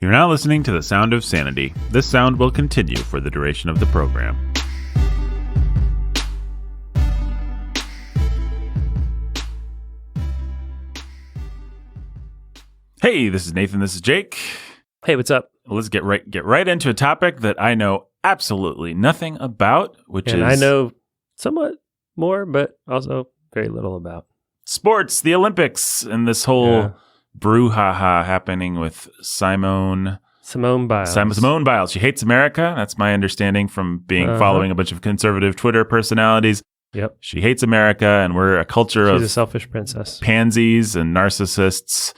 You're now listening to the sound of sanity. This sound will continue for the duration of the program. Hey, this is Nathan. This is Jake. Hey, what's up? Let's get right into a topic that I know absolutely nothing about, And I know somewhat more, but also very little about sports, the Olympics, and this whole brouhaha happening with Simone Biles. Simone Biles. She hates America. That's my understanding from following a bunch of conservative Twitter personalities. Yep. She hates America, and we're a culture She's a selfish princess. Pansies and narcissists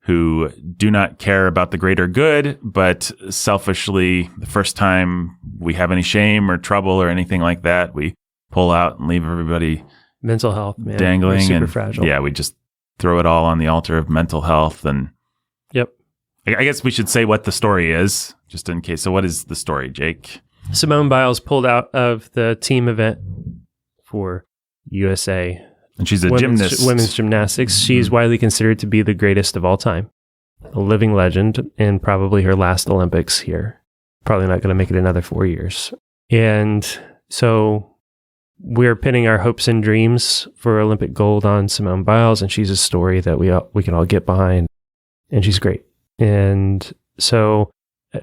who do not care about the greater good, but selfishly, the first time we have any shame or trouble or anything like that, we pull out and leave everybody mental health, man. Dangling. We're super and fragile. Yeah, we just throw it all on the altar of mental health. And I guess we should say what the story is, just in case. So what is the story, Jake? Simone Biles pulled out of the team event for USA. And she's a gymnast. Women's gymnastics. She's widely considered to be the greatest of all time. A living legend, and probably her last Olympics here. Probably not going to make it another 4 years. And so we're pinning our hopes and dreams for Olympic gold on Simone Biles, and she's a story that we can all get behind, and she's great. And so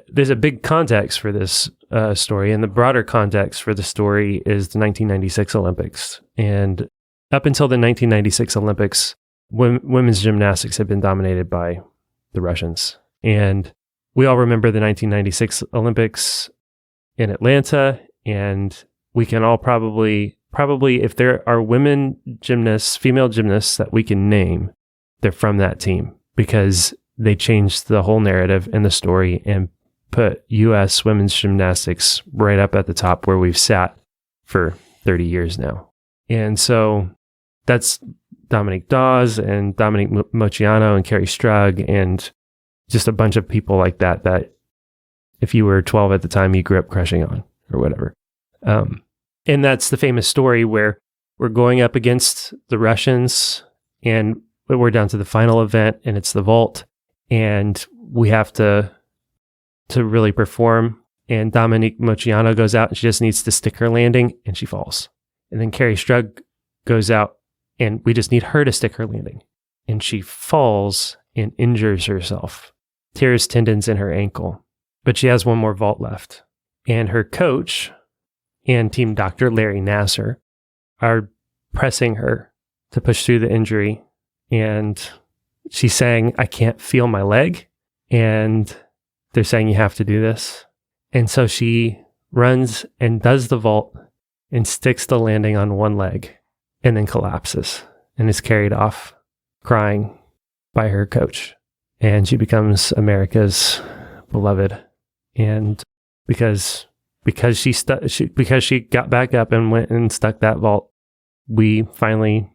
there's a big context for this story, and the broader context for the story is the 1996 Olympics. And up until the 1996 Olympics, women's gymnastics had been dominated by the Russians. And we all remember the 1996 Olympics in Atlanta, and we can all probably if there are women gymnasts, female gymnasts that we can name, they're from that team, because they changed the whole narrative and the story and put U.S. women's gymnastics right up at the top where we've sat for 30 years now. And so that's Dominique Dawes and Dominique Moceanu and Carrie Strug and just a bunch of people like that if you were 12 at the time, you grew up crushing on or whatever. And that's the famous story where we're going up against the Russians and we're down to the final event, and it's the vault, and we have to really perform. And Dominique Moceanu goes out and she just needs to stick her landing, and she falls. And then Carrie Strug goes out and we just need her to stick her landing. And she falls and injures herself, tears tendons in her ankle. But she has one more vault left. And her coach and team doctor, Larry Nasser, are pressing her to push through the injury. And she's saying, I can't feel my leg. And they're saying, you have to do this. And so she runs and does the vault and sticks the landing on one leg and then collapses and is carried off crying by her coach. And she becomes America's beloved. And because she got back up and went and stuck that vault, we finally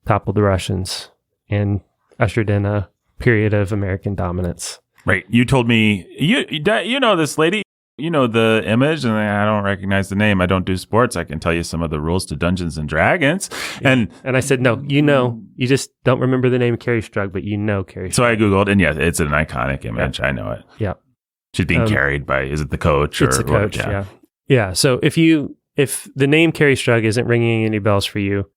toppled the Russians and ushered in a period of American dominance. Right. You told me, you know this lady, you know the image, and I don't recognize the name. I don't do sports. I can tell you some of the rules to Dungeons and Dragons. Yeah. And I said, no, you just don't remember the name Carrie Strug, but Carrie Strug. So I Googled, and yeah, it's an iconic image. Yeah. I know it. Yeah. She's being carried by, is it the coach? It's the coach, yeah. Yeah, so if the name Carrie Strug isn't ringing any bells for you,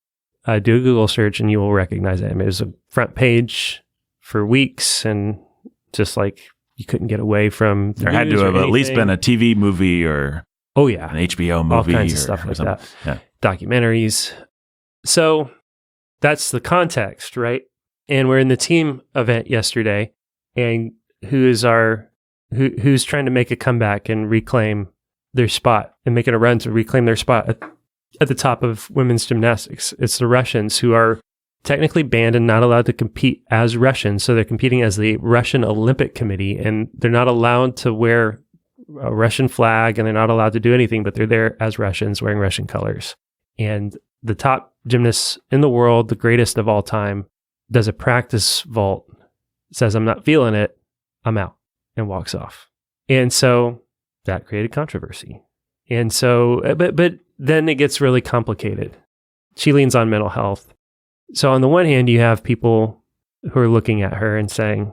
do a Google search and you will recognize it. I mean, it was a front page for weeks, and just like you couldn't get away from the There had to have at least been a TV movie or an HBO movie. All kinds of stuff like something. that. Yeah. Documentaries. So that's the context, right? And we're in the team event yesterday, and who's trying to make a comeback and reclaim their spot and making a run to reclaim their spot at the top of women's gymnastics. It's the Russians, who are technically banned and not allowed to compete as Russians. So they're competing as the Russian Olympic Committee, and they're not allowed to wear a Russian flag, and they're not allowed to do anything, but they're there as Russians wearing Russian colors. And the top gymnast in the world, the greatest of all time, does a practice vault, says, I'm not feeling it, I'm out, and walks off. And so that created controversy. And so, but then it gets really complicated. She leans on mental health. So on the one hand, you have people who are looking at her and saying,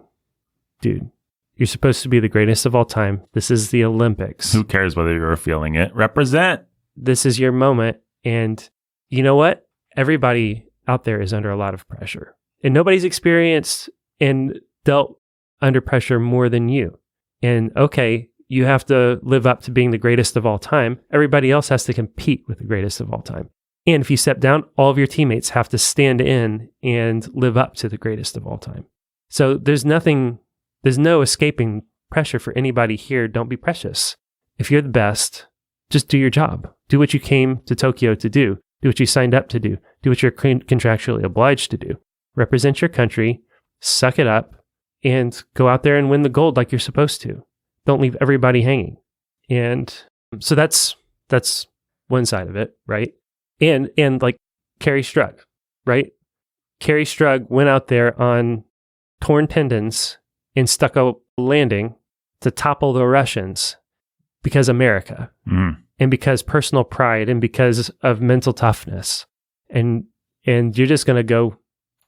dude, You're supposed to be the greatest of all time. This is the Olympics. Who cares whether you're feeling it? Represent. This is your moment. And you know what? Everybody out there is under a lot of pressure. And nobody's experienced and dealt under pressure more than you. And okay, you have to live up to being the greatest of all time. Everybody else has to compete with the greatest of all time. And if you step down, all of your teammates have to stand in and live up to the greatest of all time. So there's no escaping pressure for anybody here. Don't be precious. If you're the best, just do your job. Do what you came to Tokyo to do. Do what you signed up to do. Do what you're contractually obliged to do. Represent your country, suck it up, and go out there and win the gold like you're supposed to. Don't leave everybody hanging. And so that's one side of it, right? And like Carrie Strug, right? Carrie Strug went out there on torn tendons and stuck a landing to topple the Russians because America and because personal pride and because of mental toughness. And you're just going to go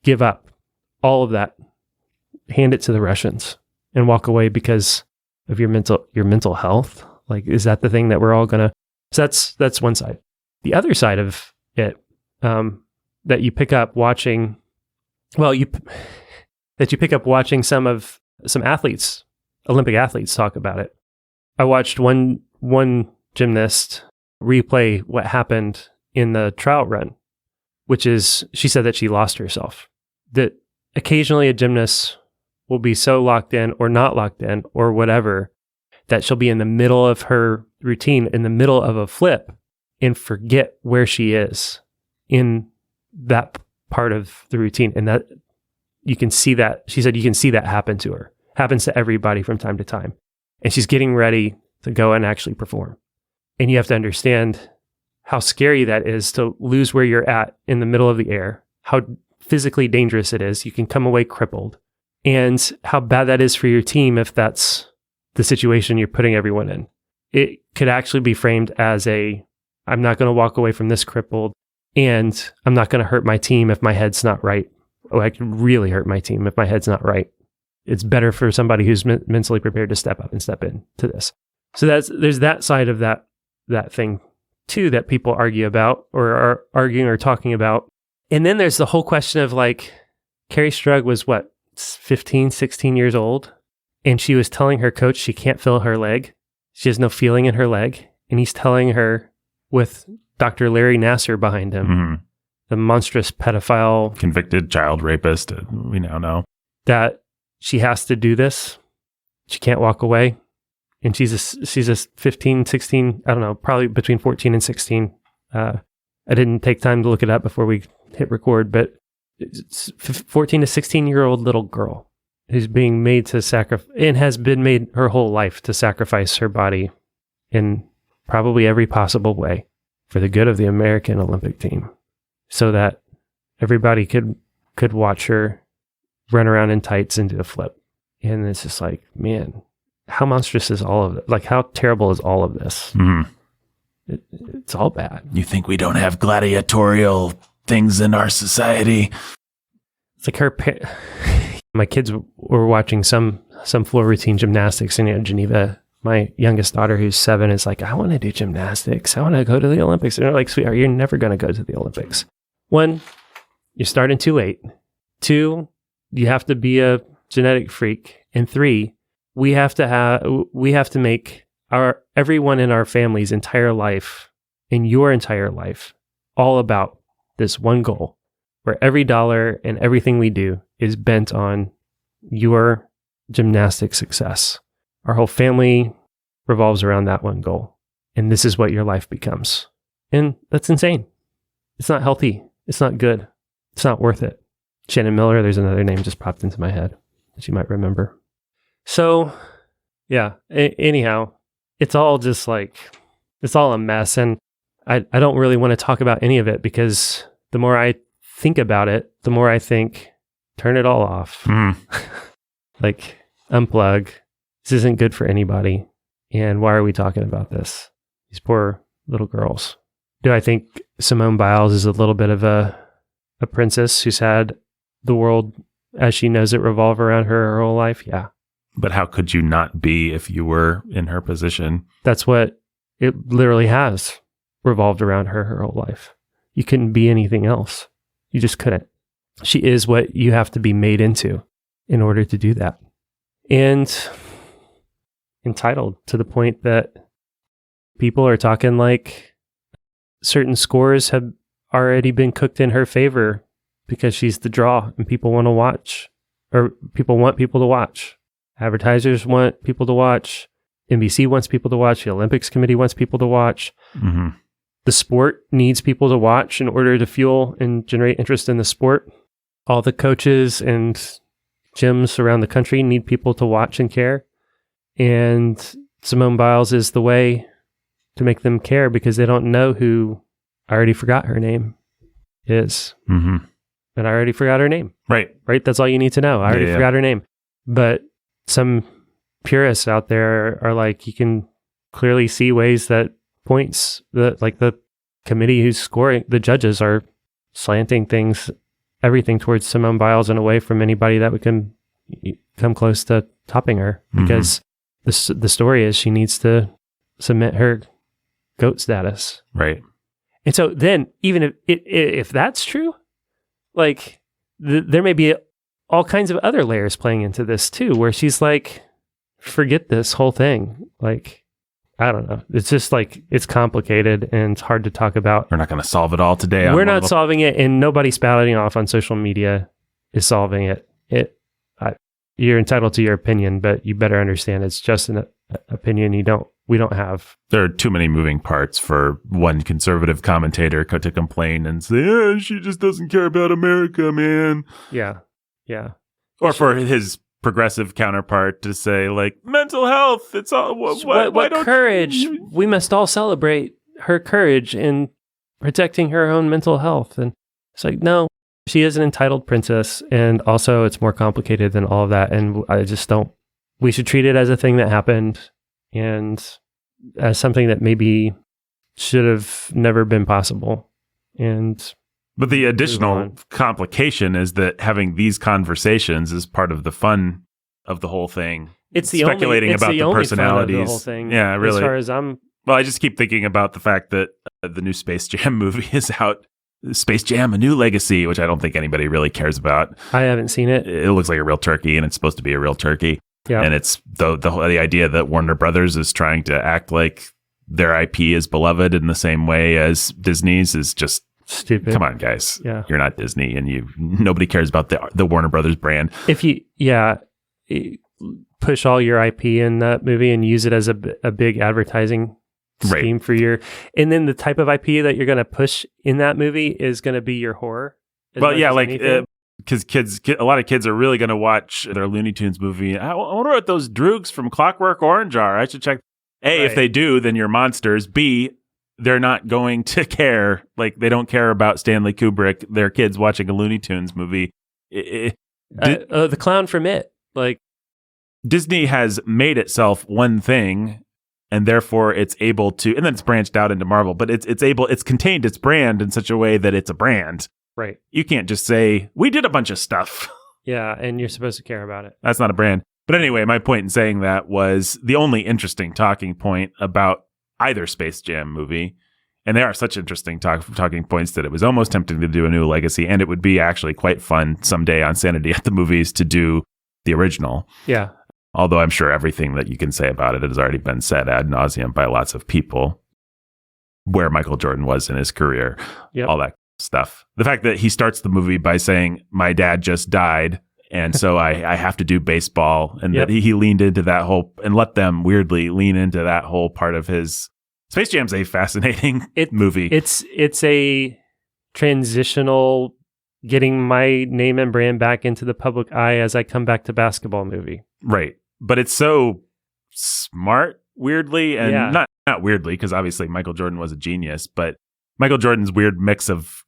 give up all of that, hand it to the Russians and walk away because of your mental health. Like, is that the thing that we're all going to, so that's one side. The other side of it, that you pick up watching, that you pick up watching some athletes, Olympic athletes talk about it. I watched one gymnast replay what happened in the trout run, which is, she said that she lost herself. That occasionally a gymnast will be so locked in or not locked in or whatever, that she'll be in the middle of her routine, in the middle of a flip, and forget where she is in that part of the routine. And that you can see that, she said, you can see that happen to her. Happens to everybody from time to time. And she's getting ready to go and actually perform. And you have to understand how scary that is to lose where you're at in the middle of the air, how physically dangerous it is. You can come away crippled, and how bad that is for your team if that's the situation you're putting everyone in. It could actually be framed as I'm not going to walk away from this crippled, and I'm not going to hurt my team if my head's not right. Oh, I could really hurt my team if my head's not right. It's better for somebody who's mentally prepared to step up and step in to this. So there's that side of that thing too that people argue about or are arguing or talking about. And then there's the whole question of like, Carrie Strug was 15, 16 years old, and she was telling her coach she can't feel her leg. She has no feeling in her leg. And he's telling her, with Dr. Larry Nassar behind him, the monstrous pedophile, convicted child rapist, we now know, that she has to do this. She can't walk away. And she's a 15, 16, I don't know, probably between 14 and 16. I didn't take time to look it up before we hit record, but it's 14 to 16-year-old little girl who's being made to sacrifice, and has been made her whole life to sacrifice her body in probably every possible way for the good of the American Olympic team, so that everybody could watch her run around in tights and do a flip. And it's just like, man, how monstrous is all of it? Like, how terrible is all of this? It's all bad. You think we don't have gladiatorial things in our society? It's like my kids were watching some floor routine gymnastics in Geneva. My youngest daughter, who's 7, is like, I want to do gymnastics. I want to go to the Olympics. And they're like, sweetheart, you're never going to go to the Olympics. 1, you're starting too late. 2, you have to be a genetic freak. And 3, we have to make everyone in our family's entire life, in your entire life, all about this one goal, where every dollar and everything we do is bent on your gymnastic success. Our whole family revolves around that one goal. And this is what your life becomes. And that's insane. It's not healthy. It's not good. It's not worth it. Shannon Miller, there's another name just popped into my head that you might remember. So, yeah, anyhow, it's all just like, it's all a mess. And I don't really want to talk about any of it, because the more I think about it, the more I think, turn it all off. Like, unplug. This isn't good for anybody. And why are we talking about this? These poor little girls. Do I think Simone Biles is a little bit of a princess who's had the world as she knows it revolve around her whole life? Yeah. But how could you not be if you were in her position? That's what it literally has revolved around her whole life. You couldn't be anything else. You just couldn't. She is what you have to be made into in order to do that. And entitled to the point that people are talking like certain scores have already been cooked in her favor because she's the draw and people want to watch, or people want people to watch. Advertisers want people to watch. NBC wants people to watch. The Olympics Committee wants people to watch. Mm-hmm. The sport needs people to watch in order to fuel and generate interest in the sport. All the coaches and gyms around the country need people to watch and care. And Simone Biles is the way to make them care because they don't know who, I already forgot her name, is. Mm-hmm. And I already forgot her name. Right. That's all you need to know. I already forgot her name. But some purists out there are like, you can clearly see ways that points that like the committee who's scoring, the judges are slanting everything towards Simone Biles and away from anybody that would come close to topping her, because the story is she needs to cement her GOAT status. Right. And so then even if that's true, like there may be all kinds of other layers playing into this too, where she's like, forget this whole thing. Like, I don't know. It's just like, it's complicated and it's hard to talk about. We're not going to solve it all today. We're not solving it, and nobody spouting off on social media is solving it. You're entitled to your opinion, but you better understand it's just an opinion we don't have. There are too many moving parts for one conservative commentator to complain and say, she just doesn't care about America, man. Yeah. Yeah. Or for his progressive counterpart to say, like, mental health, it's all what courage. We must all celebrate her courage in protecting her own mental health. And it's like, no, she is an entitled princess, and also it's more complicated than all of that. And I just don't, we should treat it as a thing that happened and as something that maybe should have never been possible. But the additional complication is that having these conversations is part of the fun of the whole thing. It's the speculating about the personalities. Fun of the whole thing. Yeah, really. As far as I'm, well, I just keep thinking about the fact that the new Space Jam movie is out. Space Jam: A New Legacy, which I don't think anybody really cares about. I haven't seen it. It looks like a real turkey, and it's supposed to be a real turkey. Yeah. And it's the idea that Warner Brothers is trying to act like their IP is beloved in the same way as Disney's is just stupid. Come on, guys. Yeah. You're not Disney, and nobody cares about the Warner Brothers brand. If you push all your IP in that movie and use it as a big advertising scheme for and then the type of IP that you're going to push in that movie is going to be your horror. Well, yeah, like because a lot of kids are really going to watch their Looney Tunes movie. I wonder what those droogs from Clockwork Orange are. I should check. A, if they do, then you're monsters. B, they're not going to care. Like, they don't care about Stanley Kubrick. Their kids watching a Looney Tunes movie. The clown from It. Like, Disney has made itself one thing, and therefore it's able to, and then it's branched out into Marvel, but it's contained its brand in such a way that it's a brand. Right. You can't just say, we did a bunch of stuff. Yeah, and you're supposed to care about it. That's not a brand. But anyway, my point in saying that was the only interesting talking point about either Space Jam movie. And they are such interesting talking points that it was almost tempting to do A New Legacy. And it would be actually quite fun someday on Sanity at the Movies to do the original. Yeah. Although I'm sure everything that you can say about it has already been said ad nauseum by lots of people. Where Michael Jordan was in his career, all that stuff. The fact that he starts the movie by saying, my dad just died, and so I have to do baseball, and that he leaned into that whole, and let them weirdly lean into that whole part of his. Space Jam's a fascinating movie. It's a transitional, getting my name and brand back into the public eye as I come back to basketball movie. Right. But it's so smart, weirdly, and not weirdly, because obviously Michael Jordan was a genius, but Michael Jordan's weird mix of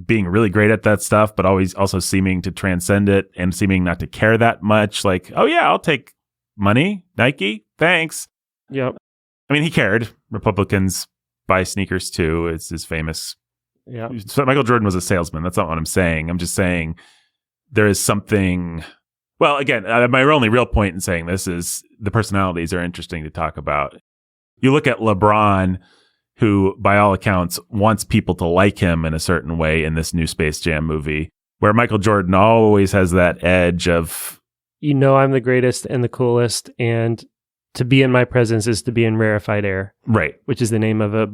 being really great at that stuff, but always also seeming to transcend it and seeming not to care that much. Like, oh yeah, I'll take money, Nike, thanks. Yep. I mean, he cared. Republicans buy sneakers too. It's his famous. Yeah. So Michael Jordan was a salesman. That's not what I'm saying. I'm just saying there is something Well, again, my only real point in saying this is the personalities are interesting to talk about. You look at LeBron, who, by all accounts, wants people to like him in a certain way in this new Space Jam movie, where Michael Jordan always has that edge of, I'm the greatest and the coolest, and to be in my presence is to be in rarefied air. Right. Which is the name of a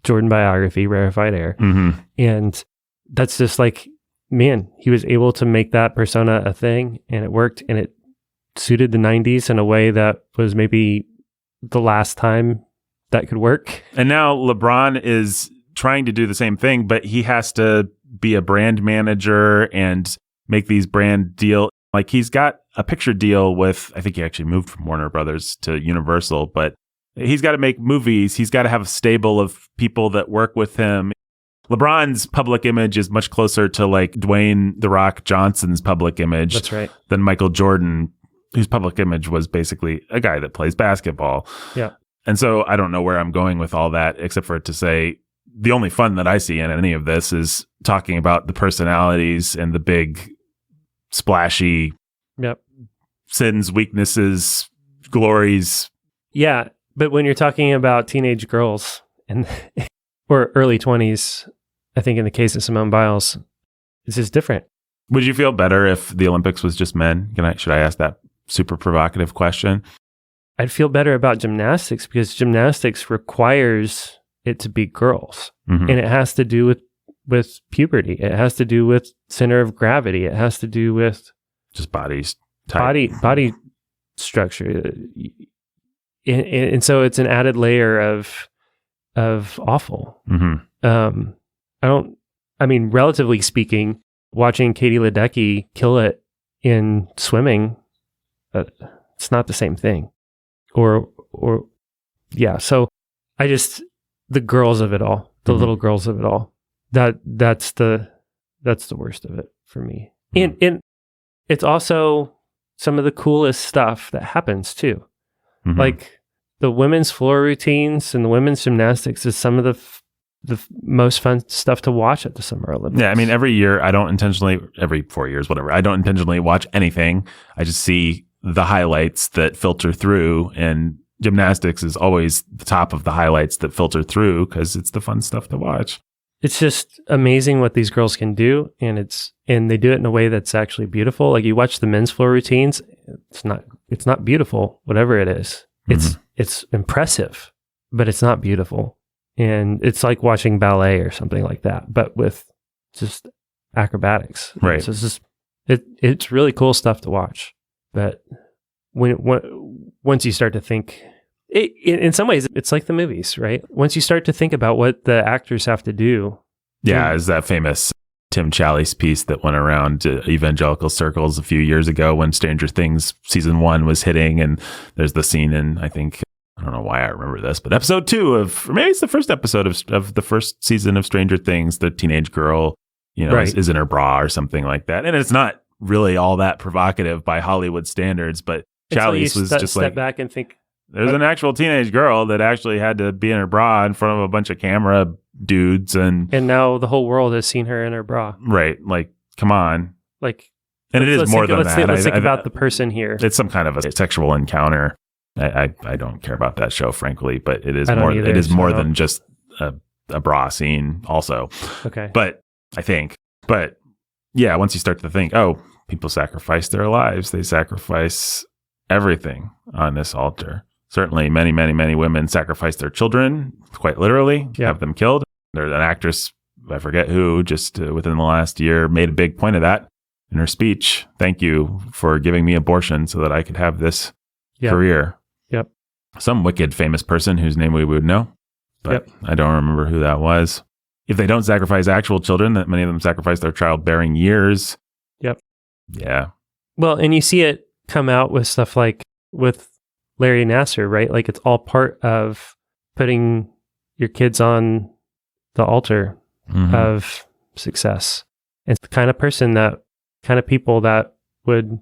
Jordan biography, Rarefied Air. Mm-hmm. And that's just like, man, he was able to make that persona a thing, and it worked, and it suited the 90s in a way that was maybe the last time that could work. And now LeBron is trying to do the same thing, but he has to be a brand manager and make these brand deals. Like, he's got a picture deal with, I think he actually moved from Warner Brothers to Universal, but he's got to make movies. He's got to have a stable of people that work with him. LeBron's public image is much closer to like Dwayne "The Rock" Johnson's public image. That's right. Than Michael Jordan, whose public image was basically a guy that plays basketball. Yeah. And so I don't know where I'm going with all that, except for to say the only fun that I see in any of this is talking about the personalities and the big, splashy sins, weaknesses, glories. Yeah. But when you're talking about teenage girls and or early 20s, I think in the case of Simone Biles, it's just different. Would you feel better if the Olympics was just men? Should I ask that super provocative question? I'd feel better about gymnastics because gymnastics requires it to be girls. Mm-hmm. And it has to do with puberty. It has to do with center of gravity. It has to do with just bodies, body structure. And so it's an added layer of awful. Mm-hmm. Relatively speaking, watching Katie Ledecky kill it in swimming, it's not the same thing. So the girls of it all, the mm-hmm. little girls of it all, that's the worst of it for me. Mm-hmm. And it's also some of the coolest stuff that happens too. Mm-hmm. Like the women's floor routines and the women's gymnastics is some of the most fun stuff to watch at the Summer Olympics. Yeah, I mean, every year every 4 years, whatever, I don't intentionally watch anything. I just see the highlights that filter through, and gymnastics is always the top of the highlights that filter through because it's the fun stuff to watch. It's just amazing what these girls can do, and they do it in a way that's actually beautiful. Like you watch the men's floor routines, it's not beautiful, whatever it is. Mm-hmm. It's impressive, but it's not beautiful. And it's like watching ballet or something like that, but with just acrobatics. Right. So it's really cool stuff to watch. But once you start to think, in some ways, it's like the movies, right? Once you start to think about what the actors have to do. Yeah, is that famous Tim Challies piece that went around evangelical circles a few years ago when Stranger Things season 1 was hitting, and there's the scene in, I don't know why I remember this, but episode 2 or maybe it's the first episode of the first season of Stranger Things, the teenage girl, right. is in her bra or something like that. And it's not really all that provocative by Hollywood standards, but Challies was just like, step back and think, there's an actual teenage girl that actually had to be in her bra in front of a bunch of camera dudes, and now the whole world has seen her in her bra. Right. Like, come on. Like, and it is more than that. Let's think about the person here. It's some kind of a sexual encounter. I don't care about that show, frankly, but it is more. Either, it is more than just a bra scene. Also, okay. But yeah, once you start to think, oh, people sacrifice their lives. They sacrifice everything on this altar. Certainly, many, many, many women sacrifice their children, quite literally, have them killed. There's an actress, I forget who, just within the last year, made a big point of that in her speech. Thank you for giving me abortion so that I could have this career. Yep. Some wicked famous person whose name we would know, but I don't remember who that was. If they don't sacrifice actual children, that many of them sacrifice their childbearing years. Yep. Yeah. Well, and you see it come out with stuff like with Larry Nassar, right? Like it's all part of putting your kids on the altar of success. It's the kind of people that would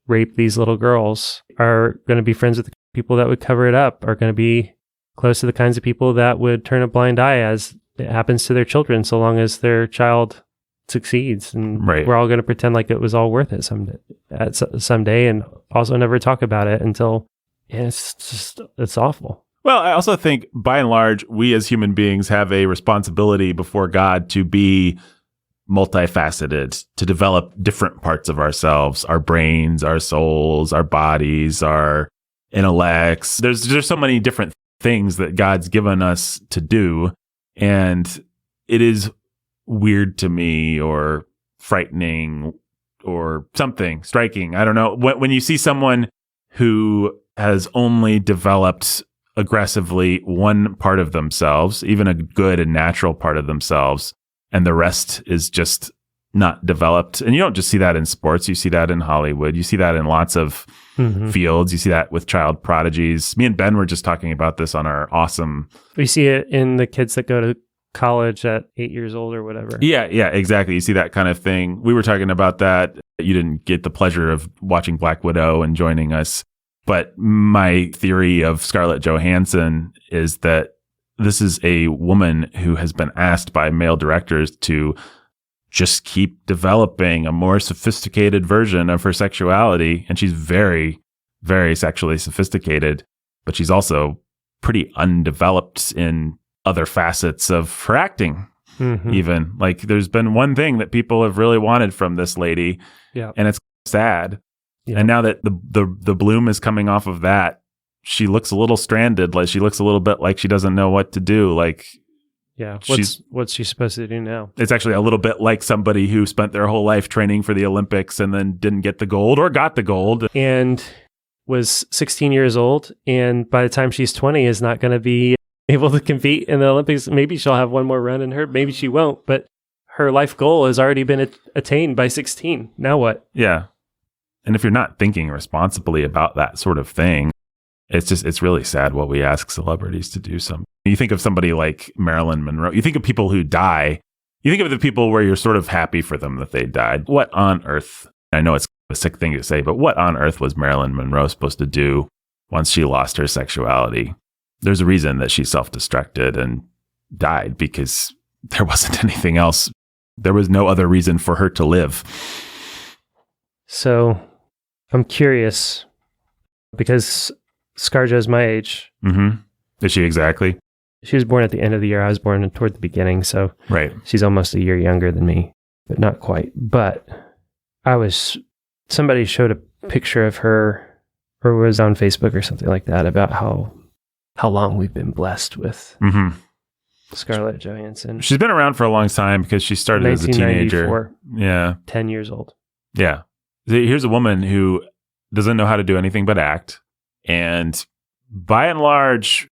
rape these little girls are going to be friends with the people that would cover it up, are going to be close to the kinds of people that would turn a blind eye as it happens to their children, so long as their child succeeds, and we're all going to pretend like it was all worth it someday, and also never talk about it until it's awful. Well, I also think by and large, we as human beings have a responsibility before God to be multifaceted, to develop different parts of ourselves, our brains, our souls, our bodies, our intellects. There's so many different things that God's given us to do. And it is weird to me, or frightening, or something striking. I don't know. When you see someone who has only developed aggressively one part of themselves, even a good and natural part of themselves, and the rest is just not developed. And you don't just see that in sports. You see that in Hollywood. You see that in lots of fields. You see that with child prodigies. Me and Ben were just talking about this on our awesome... We see it in the kids that go to college at 8 years old or whatever. Yeah, exactly. You see that kind of thing. We were talking about that. You didn't get the pleasure of watching Black Widow and joining us. But my theory of Scarlett Johansson is that this is a woman who has been asked by male directors to just keep developing a more sophisticated version of her sexuality. And she's very, very sexually sophisticated, but she's also pretty undeveloped in other facets of her acting. Even like there's been one thing that people have really wanted from this lady, and it's sad. And now that the bloom is coming off of that, she looks a little stranded. Like she looks a little bit like she doesn't know what to do. Like, what's she supposed to do now? It's actually a little bit like somebody who spent their whole life training for the Olympics and then didn't get the gold, or got the gold, and was 16 years old. And by the time she's 20, is not going to be able to compete in the Olympics. Maybe she'll have one more run in her. Maybe she won't. But her life goal has already been attained by 16. Now what? Yeah. And if you're not thinking responsibly about that sort of thing, it's really sad what we ask celebrities to do. You think of somebody like Marilyn Monroe. You think of people who die. You think of the people where you're sort of happy for them that they died. What on earth? I know it's a sick thing to say, but what on earth was Marilyn Monroe supposed to do once she lost her sexuality? There's a reason that she self-destructed and died, because there wasn't anything else. There was no other reason for her to live. So I'm curious, because ScarJo's my age. Is she exactly? She was born at the end of the year. I was born toward the beginning. So she's almost a year younger than me, but not quite. But somebody showed a picture of her, or was on Facebook or something like that, about how long we've been blessed with Scarlett Johansson. She's been around for a long time because she started as a teenager. Yeah. 10 years old. Yeah. Here's a woman who doesn't know how to do anything but act. And by and large,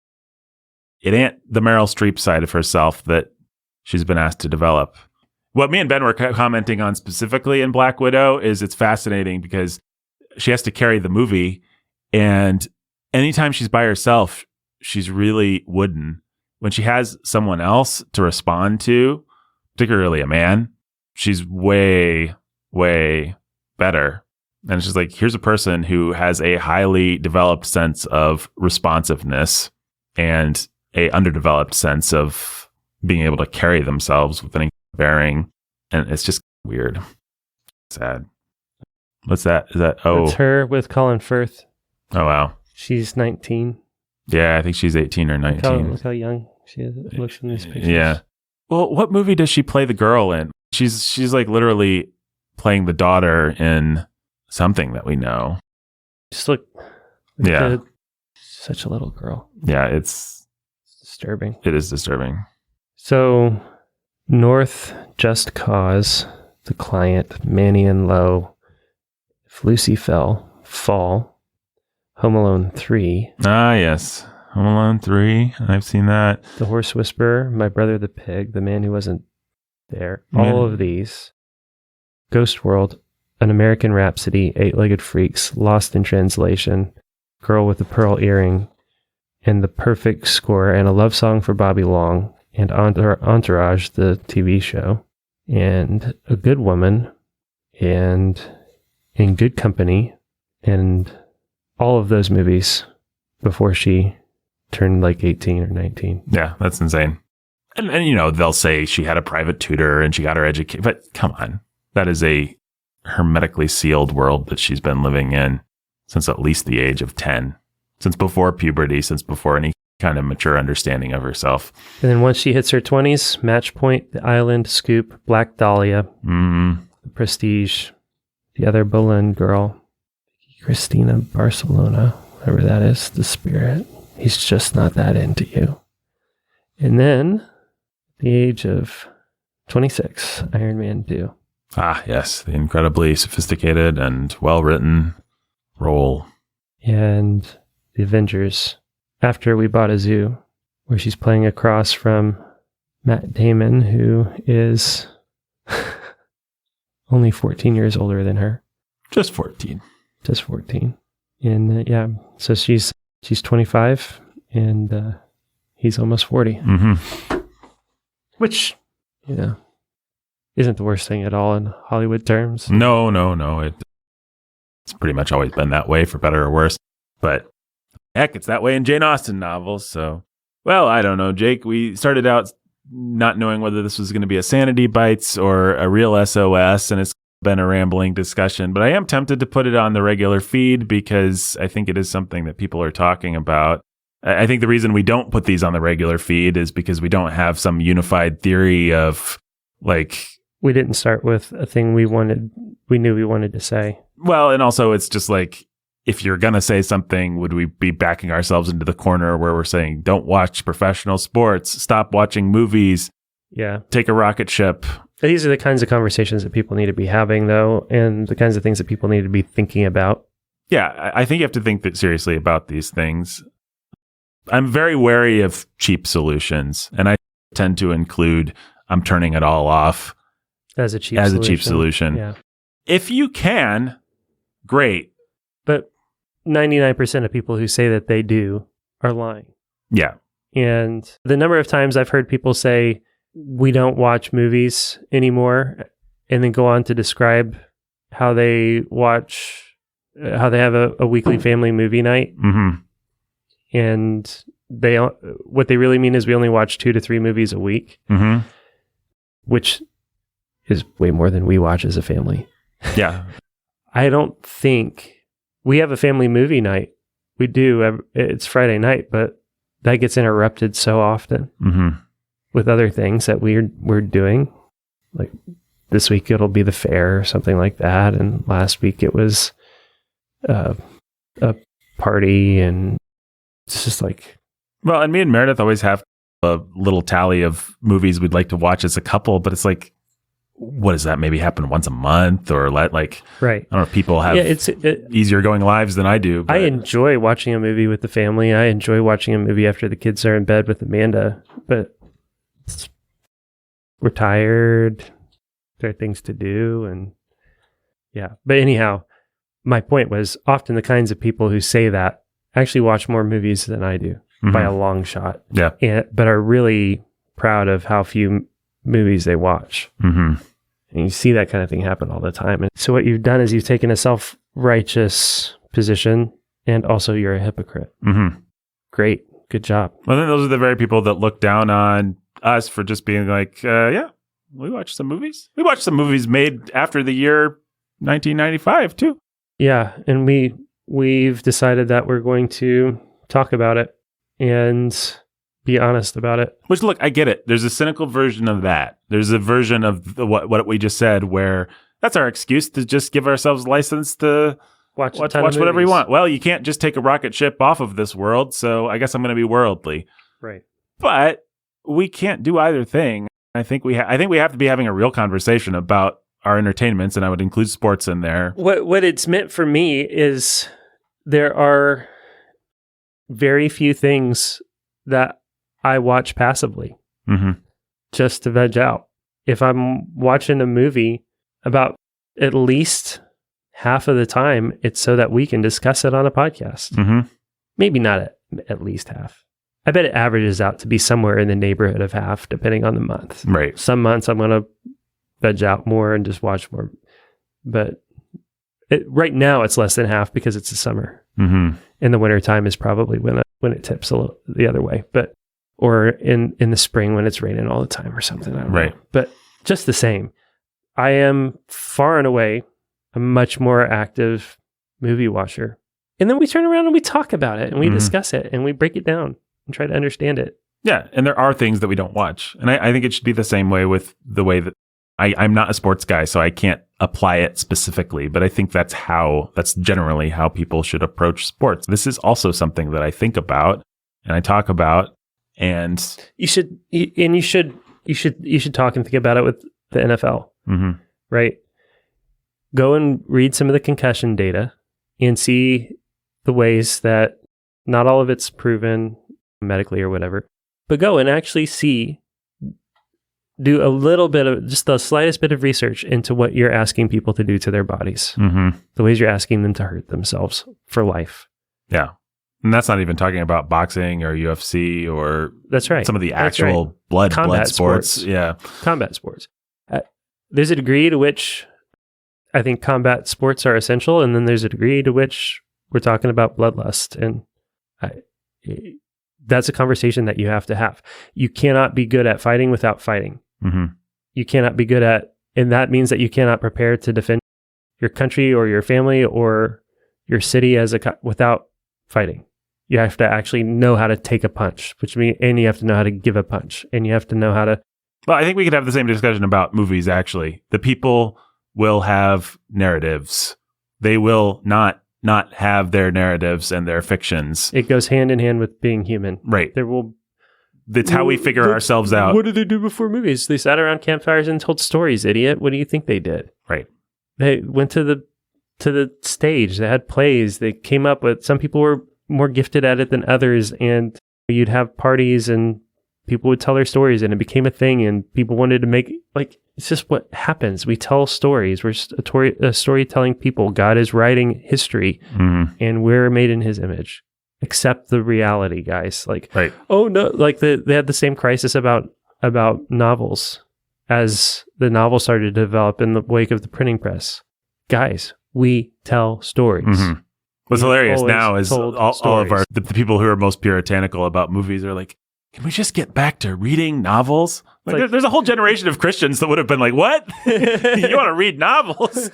it ain't the Meryl Streep side of herself that she's been asked to develop. What me and Ben were commenting on specifically in Black Widow is it's fascinating because she has to carry the movie. And anytime she's by herself, she's really wooden. When she has someone else to respond to, particularly a man, she's way, way better. And it's just like, here's a person who has a highly developed sense of responsiveness and a underdeveloped sense of being able to carry themselves with any bearing. And it's just weird. Sad. What's that? Is that? Oh, it's her with Colin Firth. Oh, wow. She's 19. Yeah, I think she's 18 or 19. Look how young she is. Looks in these pictures. Yeah. Well, what movie does she play the girl in? She's like literally playing the daughter in something that we know. Just look. Yeah. Such a little girl. Yeah, it's disturbing. It is disturbing. So, North, Just Cause, The Client, Manny and Lowe, If Lucy Fell, Fall, Home Alone 3. Ah, yes. Home Alone 3. I've seen that. The Horse Whisperer, My Brother the Pig, The Man Who Wasn't There. All of these. Ghost World, An American Rhapsody, Eight-Legged Freaks, Lost in Translation, Girl with the Pearl Earring, and The Perfect Score, and A Love Song for Bobby Long, and Entourage, the TV show, and A Good Woman, and In Good Company, and all of those movies before she turned like 18 or 19. Yeah, that's insane. And you know, they'll say she had a private tutor and she got her education. But come on, that is a hermetically sealed world that she's been living in since at least the age of 10, since before puberty, since before any kind of mature understanding of herself. And then once she hits her 20s, Match Point, The Island, Scoop, Black Dahlia, The Prestige, The Other Boleyn Girl, Christina Barcelona, whatever that is, The Spirit. He's just not that into you. And then, at the age of 26, Iron Man 2. Ah, yes, the incredibly sophisticated and well-written role. And The Avengers, After We Bought a Zoo, where she's playing across from Matt Damon, who is only 14 years older than her. Just 14. Just 14. And yeah, so she's 25 and he's almost 40. Mm-hmm. Which, you know, isn't the worst thing at all in Hollywood terms. No. It's pretty much always been that way, for better or worse. But heck, it's that way in Jane Austen novels. So, well, I don't know, Jake. We started out not knowing whether this was going to be a Sanity Bites or a real SOS, and it's been a rambling discussion. But I am tempted to put it on the regular feed because I think it is something that people are talking about. I think the reason we don't put these on the regular feed is because we don't have some unified theory of, like... We didn't start with a thing we knew we wanted to say. Well, and also it's just like, if you're going to say something, would we be backing ourselves into the corner where we're saying, don't watch professional sports, stop watching movies, take a rocket ship? These are the kinds of conversations that people need to be having, though, and the kinds of things that people need to be thinking about. Yeah, I think you have to think seriously about these things. I'm very wary of cheap solutions, and I tend to include, I'm turning it all off as a cheap solution. Yeah. If you can, great. But 99% of people who say that they do are lying. Yeah. And the number of times I've heard people say, we don't watch movies anymore, and then go on to describe how they have a weekly family movie night. Mm-hmm. And what they really mean is we only watch 2 to 3 movies a week, which is way more than we watch as a family. Yeah. I don't think we have a family movie night. We do. It's Friday night, but that gets interrupted so often with other things that we're doing. Like this week, it'll be the fair or something like that. And last week it was a party, and it's just like... Well, and me and Meredith always have a little tally of movies we'd like to watch as a couple, but it's like, what does that maybe happen once a month, or right? I don't know if people have easier going lives than I do. But I enjoy watching a movie with the family. I enjoy watching a movie after the kids are in bed with Amanda, but we're tired. There are things to do, and yeah. But anyhow, my point was, often the kinds of people who say that actually watch more movies than I do by a long shot. Yeah. But are really proud of how few movies they watch. And you see that kind of thing happen all the time. And so what you've done is you've taken a self-righteous position, and also you're a hypocrite. Great. Good job. Well, then those are the very people that look down on us for just being like, we watch some movies. We watch some movies made after the year 1995 too. Yeah. And we've decided that we're going to talk about it and be honest about it. Which, look, I get it. There's a cynical version of that. There's a version of what we just said where that's our excuse to just give ourselves license to watch whatever we want. Well, you can't just take a rocket ship off of this world, so I guess I'm going to be worldly. Right. But we can't do either thing. I think we have to be having a real conversation about our entertainments, and I would include sports in there. What it's meant for me is there are very few things that I watch passively just to veg out. If I'm watching a movie, about at least half of the time, it's so that we can discuss it on a podcast. Maybe not at least half. I bet it averages out to be somewhere in the neighborhood of half, depending on the month. Right. Some months I'm going to veg out more and just watch more. But right now it's less than half because it's the summer. In the wintertime is probably when it tips a little the other way. But or in the spring when it's raining all the time or something. I don't know. But just the same, I am far and away a much more active movie watcher. And then we turn around and we talk about it and we discuss it and we break it down and try to understand it. Yeah. And there are things that we don't watch. And I think it should be the same way with the way that I'm not a sports guy, so I can't apply it specifically, but I think that's generally how people should approach sports. This is also something that I think about and I talk about, and you should talk and think about it with the NFL, right? Go and read some of the concussion data and see the ways that not all of it's proven medically or whatever, but go and actually do a little bit of just the slightest bit of research into what you're asking people to do to their bodies, the ways you're asking them to hurt themselves for life. Yeah. And that's not even talking about boxing or UFC or that's right. Some of the actual blood sports. Yeah. Combat sports. There's a degree to which I think combat sports are essential. And then there's a degree to which we're talking about bloodlust. And that's a conversation that you have to have. You cannot be good at fighting without fighting. You cannot be good at, and that means that you cannot prepare to defend your country or your family or your city without fighting. You have to actually know how to take a punch, and you have to know how to give a punch, and you have to know how to. Well, I think we could have the same discussion about movies, actually. The people will have narratives. They will not have their narratives and their fictions. It goes hand in hand with being human. Right. That's how we figure ourselves out. What did they do before movies? They sat around campfires and told stories, idiot. What do you think they did? Right. They went to the stage. They had plays. They came up with, some people were more gifted at it than others, and you'd have parties and people would tell their stories and it became a thing and people wanted to make, it's just what happens. We tell stories. We're just a storytelling people. God is writing history and we're made in his image. Accept the reality, guys. Right. Oh no, they had the same crisis about novels as the novel started to develop in the wake of the printing press. Guys, we tell stories. What's hilarious now is all of the people who are most puritanical about movies are like, can we just get back to reading novels? There's a whole generation of Christians that would have been like, what? You want to read novels?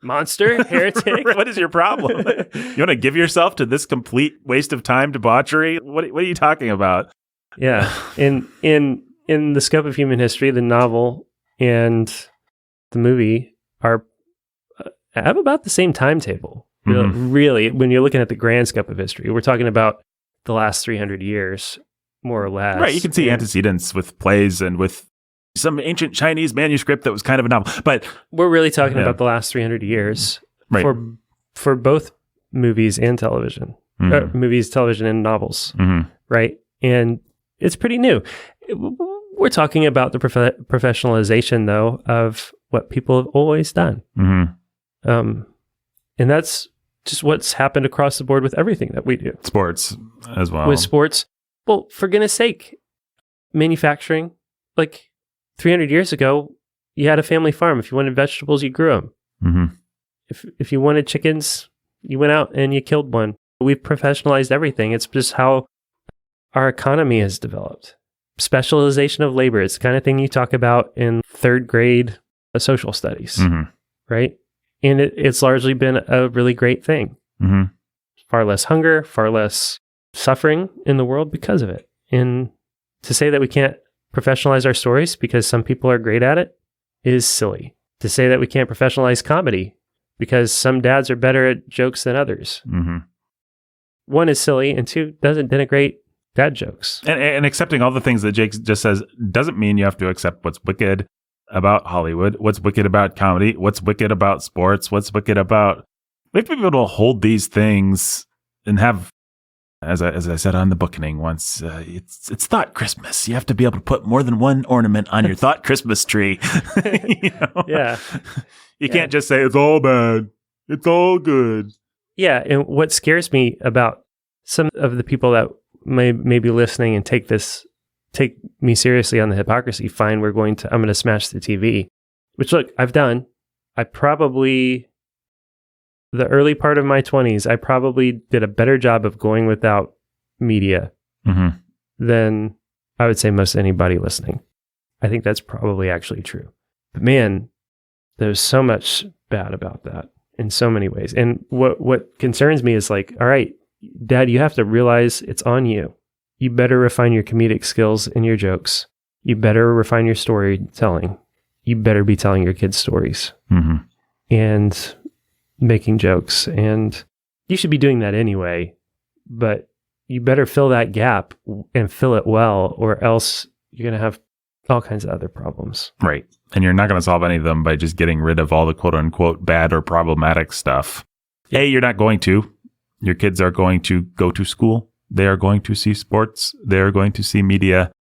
Monster, heretic. What is your problem? You want to give yourself to this complete waste of time, debauchery? What are you talking about? Yeah. In the scope of human history, the novel and the movie have about the same timetable. Really, when you're looking at the grand scope of history, we're talking about the last 300 years, more or less. Right. You can see antecedents with plays and with some ancient Chinese manuscript that was kind of a novel. But we're really talking about the last 300 years for both movies and television. Movies, television, and novels. Right. And it's pretty new. We're talking about the professionalization, though, of what people have always done. And that's just what's happened across the board with everything that we do. Sports as well. With sports. Well, for goodness sake, manufacturing, 300 years ago, you had a family farm. If you wanted vegetables, you grew them. If you wanted chickens, you went out and you killed one. We've professionalized everything. It's just how our economy has developed. Specialization of labor. It's the kind of thing you talk about in third grade social studies, right? And it's largely been a really great thing. Far less hunger, far less suffering in the world because of it. And to say that we can't professionalize our stories because some people are great at it is silly. To say that we can't professionalize comedy because some dads are better at jokes than others. One is silly, and two doesn't denigrate dad jokes. And accepting all the things that Jake just says doesn't mean you have to accept what's wicked about Hollywood, what's wicked about comedy, what's wicked about sports, what's wicked about... We have to be able to hold these things and have, as I said on the bookening once, it's Thought Christmas. You have to be able to put more than one ornament on your Thought Christmas tree. Yeah. You can't just say it's all bad. It's all good. Yeah, and what scares me about some of the people that may be listening and take me seriously on the hypocrisy, fine, I'm going to smash the TV, which look, I've done. The early part of my 20s, I probably did a better job of going without media than I would say most anybody listening. I think that's probably actually true. But man, there's so much bad about that in so many ways. And what concerns me is like, all right, Dad, you have to realize it's on you. You better refine your comedic skills and your jokes. You better refine your storytelling. You better be telling your kids stories and making jokes. And you should be doing that anyway, but you better fill that gap and fill it well, or else you're going to have all kinds of other problems. Right. And you're not going to solve any of them by just getting rid of all the quote unquote bad or problematic stuff. You're not going to. Your kids are going to go to school. They are going to see sports. They're going to see media.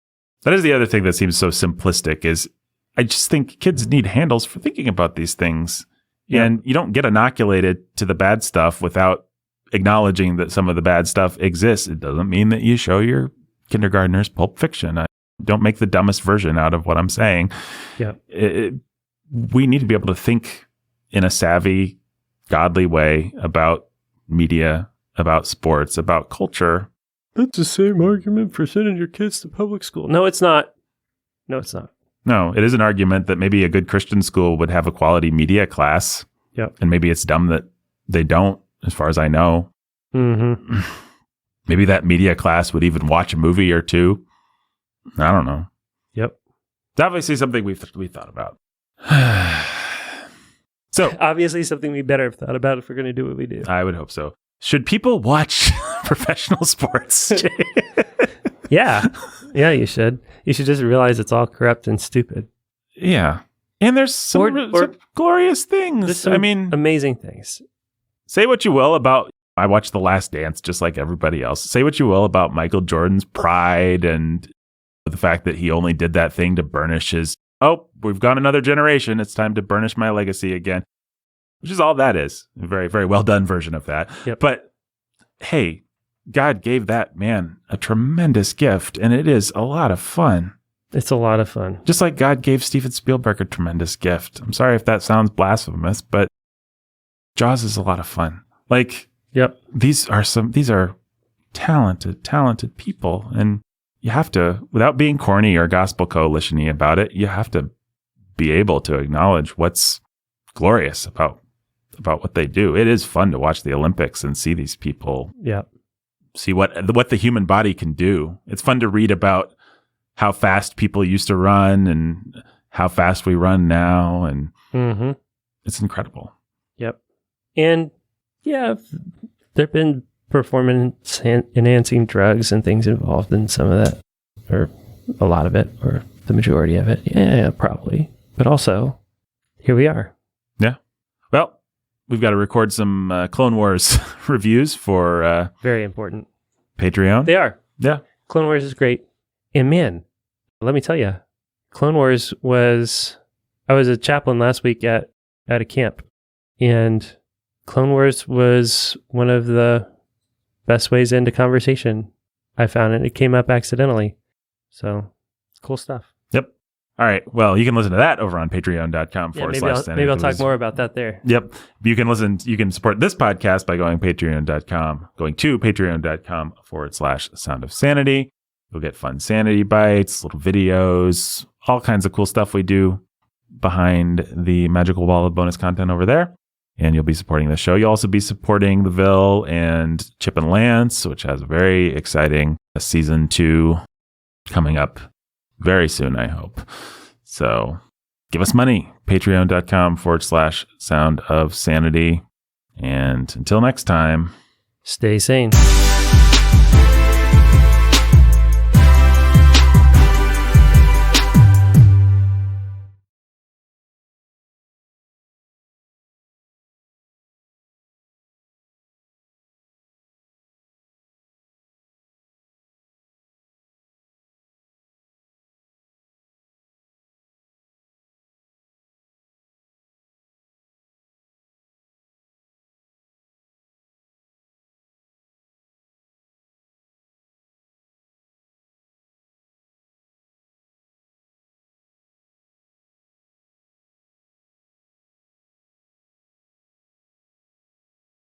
That is the other thing that seems so simplistic is I just think kids need handles for thinking about these things. Yeah. And you don't get inoculated to the bad stuff without acknowledging that some of the bad stuff exists. It doesn't mean that you show your kindergartners Pulp Fiction. Don't make the dumbest version out of what I'm saying. Yeah. We need to be able to think in a savvy, godly way about media, about sports, about culture. That's the same argument for sending your kids to public school. No, it's not. No, it's not. No, it is an argument that maybe a good Christian school would have a quality media class. Yep. And maybe it's dumb that they don't, as far as I know. Mm-hmm. Maybe that media class would even watch a movie or two. I don't know. Yep. It's obviously something we thought about. So obviously something we better have thought about if we're going to do what we do. I would hope so. Should people watch professional sports? Yeah. Yeah, you should. You should just realize it's all corrupt and stupid. Yeah. And there's some glorious things. Some amazing things. Say what you will about, I watched The Last Dance just like everybody else. Say what you will about Michael Jordan's pride and the fact that he only did that thing to burnish his, we've gone another generation. It's time to burnish my legacy again, which is all that is. A very, very well done version of that. Yep. But hey, God gave that man a tremendous gift, and it is a lot of fun. It's a lot of fun. Just like God gave Steven Spielberg a tremendous gift. I'm sorry if that sounds blasphemous, but Jaws is a lot of fun. Like, yep. These are talented people, and you have to, without being corny or gospel coalition-y about it, you have to be able to acknowledge what's glorious about what they do. It is fun to watch the Olympics and see these people. Yeah. See what the human body can do. It's fun to read about how fast people used to run and how fast we run now, and it's incredible. Yep. And yeah, there've been performance enhancing drugs and things involved in some of that, or a lot of it, or the majority of it. Yeah, probably. But also, here we are. Yeah. Well, we've got to record some Clone Wars reviews for very important Patreon. They are. Yeah. Clone Wars is great. And man, let me tell you, Clone Wars I was a chaplain last week at a camp, and Clone Wars was one of the best ways into conversation I found, and it came up accidentally. So, cool stuff. Yep. All right. Well, you can listen to that over on patreon.com/Sanity. Maybe I'll talk more about that there. Yep. You can support this podcast by going to patreon.com/Sound of Sanity. You'll get fun Sanity bites, little videos, all kinds of cool stuff we do behind the magical wall of bonus content over there. And you'll be supporting the show. You'll also be supporting The Ville and Chip and Lance, which has a very exciting season 2 coming up very soon, I hope. So give us money. Patreon.com/Sound of Sanity. And until next time, stay sane.